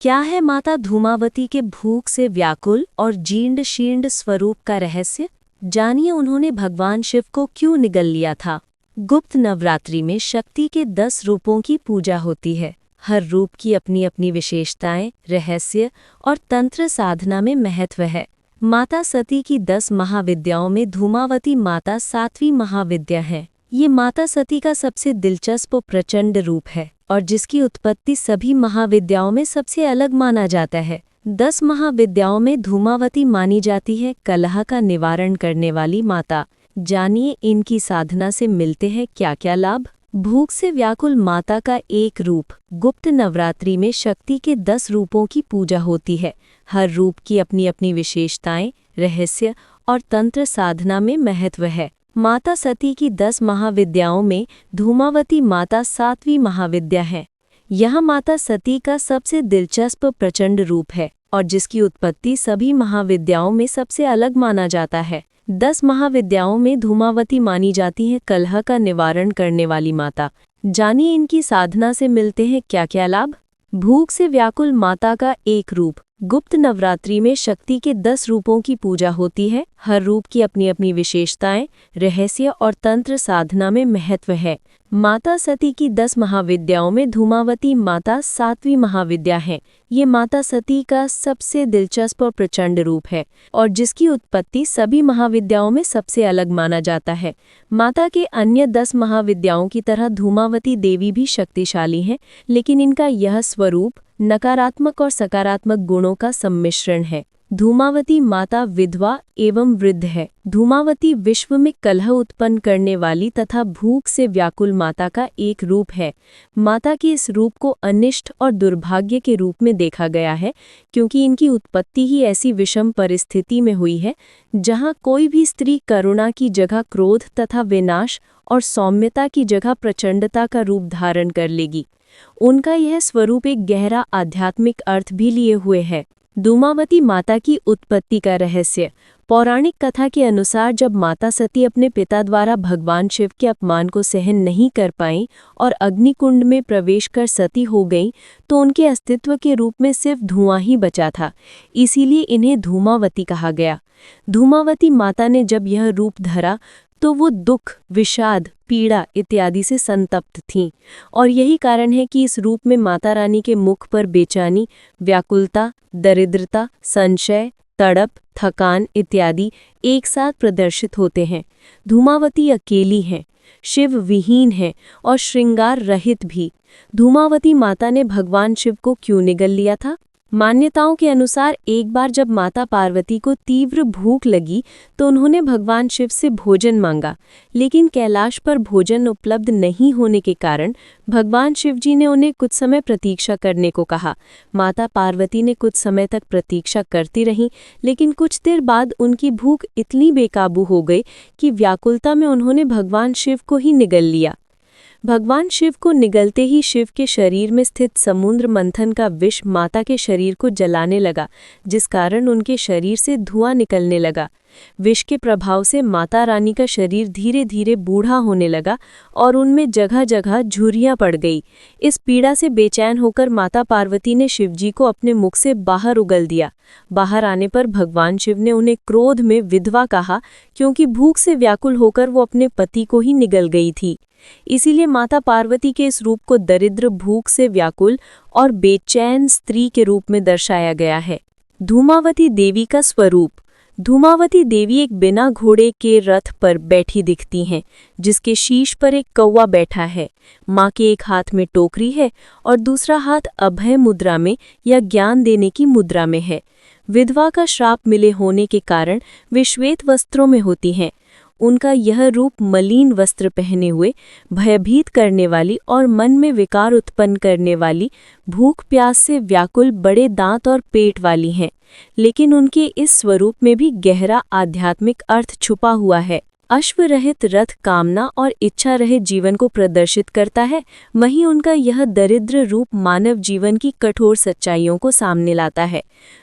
क्या है माता धूमावती के भूख से व्याकुल और जीर्ण शीर्ण स्वरूप का रहस्य? जानिए उन्होंने भगवान शिव को क्यों निगल लिया था। गुप्त नवरात्रि में शक्ति के 10 रूपों की पूजा होती है। हर रूप की अपनी अपनी विशेषताएं, रहस्य और तंत्र साधना में महत्व है। माता सती की 10 महाविद्याओं में धूमावती माता 7वीं महाविद्या है। ये माता सती का सबसे दिलचस्प और प्रचंड रूप है और जिसकी उत्पत्ति सभी महाविद्याओं में सबसे अलग माना जाता है। 10 महाविद्याओं में धूमावती मानी जाती है कलह का निवारण करने वाली माता। जानिए इनकी साधना से मिलते हैं क्या क्या लाभ। भूख से व्याकुल माता का एक रूप। गुप्त नवरात्रि में शक्ति के 10 रूपों की पूजा होती है। हर रूप की अपनी अपनी विशेषताएं, रहस्य और तंत्र साधना में महत्व है। माता सती की 10 महाविद्याओं में धूमावती माता 7वीं महाविद्या है। यह माता सती का सबसे दिलचस्प प्रचंड रूप है और जिसकी उत्पत्ति सभी महाविद्याओं में सबसे अलग माना जाता है। 10 महाविद्याओं में धूमावती मानी जाती है कलह का निवारण करने वाली माता। जानिए इनकी साधना से मिलते हैं क्या क्या लाभ। भूख से व्याकुल माता का एक रूप। गुप्त नवरात्रि में शक्ति के 10 रूपों की पूजा होती है। हर रूप की अपनी अपनी विशेषताएं, रहस्य और तंत्र साधना में महत्व है। माता सती की 10 महाविद्याओं में धूमावती माता 7वीं महाविद्या है। ये माता सती का सबसे दिलचस्प और प्रचंड रूप है और जिसकी उत्पत्ति सभी महाविद्याओं में सबसे अलग माना जाता है। माता के अन्य 10 महाविद्याओं की तरह धूमावती देवी भी शक्तिशाली हैं, लेकिन इनका यह स्वरूप नकारात्मक और सकारात्मक गुणों का सम्मिश्रण है। धूमावती माता विधवा एवं वृद्ध है। धूमावती विश्व में कलह उत्पन्न करने वाली तथा भूख से व्याकुल माता का एक रूप है। माता के इस रूप को अनिष्ट और दुर्भाग्य के रूप में देखा गया है, क्योंकि इनकी उत्पत्ति ही ऐसी विषम परिस्थिति में हुई है जहां कोई भी स्त्री करुणा की जगह क्रोध तथा विनाश और सौम्यता की जगह प्रचंडता का रूप धारण कर लेगी। उनका यह स्वरूप एक गहरा आध्यात्मिक अर्थ भी लिए हुए है। धूमावती माता की उत्पत्ति का रहस्य। पौराणिक कथा के अनुसार जब माता सती अपने पिता द्वारा भगवान शिव के अपमान को सहन नहीं कर पाईं और अग्निकुंड में प्रवेश कर सती हो गईं, तो उनके अस्तित्व के रूप में सिर्फ धुआं ही बचा था। इसीलिए इन्हें धूमावती कहा गया। धूमावती माता ने जब यह रूप धरा तो वो दुख, विषाद, पीड़ा इत्यादि से संतप्त थीं और यही कारण है कि इस रूप में माता रानी के मुख पर बेचैनी, व्याकुलता, दरिद्रता, संशय, तड़प, थकान इत्यादि एक साथ प्रदर्शित होते हैं। धूमावती अकेली हैं, शिव विहीन हैं और श्रृंगार रहित भी। धूमावती माता ने भगवान शिव को क्यों निगल लिया था? मान्यताओं के अनुसार एक बार जब माता पार्वती को तीव्र भूख लगी तो उन्होंने भगवान शिव से भोजन मांगा, लेकिन कैलाश पर भोजन उपलब्ध नहीं होने के कारण भगवान शिव जी ने उन्हें कुछ समय प्रतीक्षा करने को कहा। माता पार्वती ने कुछ समय तक प्रतीक्षा करती रहीं, लेकिन कुछ देर बाद उनकी भूख इतनी बेकाबू हो गई कि व्याकुलता में उन्होंने भगवान शिव को ही निगल लिया। भगवान शिव को निगलते ही शिव के शरीर में स्थित समुद्र मंथन का विष माता के शरीर को जलाने लगा, जिस कारण उनके शरीर से धुआं निकलने लगा। विष के प्रभाव से माता रानी का शरीर धीरे धीरे बूढ़ा होने लगा और उनमें जगह जगह झुर्रियां पड़ गई। इस पीड़ा से बेचैन होकर माता पार्वती ने शिवजी को अपने मुख से बाहर उगल दिया। बाहर आने पर भगवान शिव ने उन्हें क्रोध में विधवा कहा, क्योंकि भूख से व्याकुल होकर वो अपने पति को ही निगल गई थी। इसीलिए माता पार्वती के इस रूप को दरिद्र, भूख से व्याकुल और बेचैन स्त्री के रूप में दर्शाया गया है। धूमावती देवी का स्वरूप। धूमावती देवी एक बिना घोड़े के रथ पर बैठी दिखती हैं, जिसके शीश पर एक कौवा बैठा है। माँ के एक हाथ में टोकरी है और दूसरा हाथ अभय मुद्रा में या ज्ञान देने की मुद्रा में है। विधवा का श्राप मिले होने के कारण वे श्वेत वस्त्रों में होती हैं। उनका यह रूप मलिन वस्त्र पहने हुए, भयभीत करने वाली और मन में विकार उत्पन्न करने वाली, भूख प्यास से व्याकुल बड़े दांत और पेट वाली हैं। लेकिन उनके इस स्वरूप में भी गहरा आध्यात्मिक अर्थ छुपा हुआ है। अश्व रहित रथ कामना और इच्छा रहित जीवन को प्रदर्शित करता है, वहीं उनका यह दरिद्र रूप मानव जीवन की कठोर सच्चाइयों को सामने लाता है।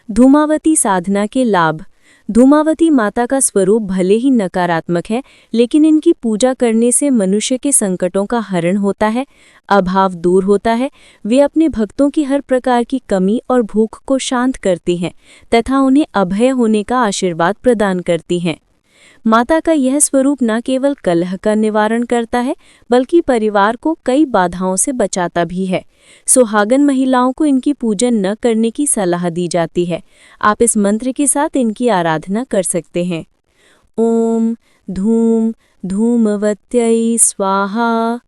धूमावती साधना के लाभ। धूमावती माता का स्वरूप भले ही नकारात्मक है, लेकिन इनकी पूजा करने से मनुष्य के संकटों का हरण होता है, अभाव दूर होता है। वे अपने भक्तों की हर प्रकार की कमी और भूख को शांत करती हैं तथा उन्हें अभय होने का आशीर्वाद प्रदान करती हैं। माता का यह स्वरूप न केवल कलह का निवारण करता है, बल्कि परिवार को कई बाधाओं से बचाता भी है। सुहागन महिलाओं को इनकी पूजन न करने की सलाह दी जाती है। आप इस मंत्र के साथ इनकी आराधना कर सकते हैं। ओम धूम धूमवत्यै स्वाहा।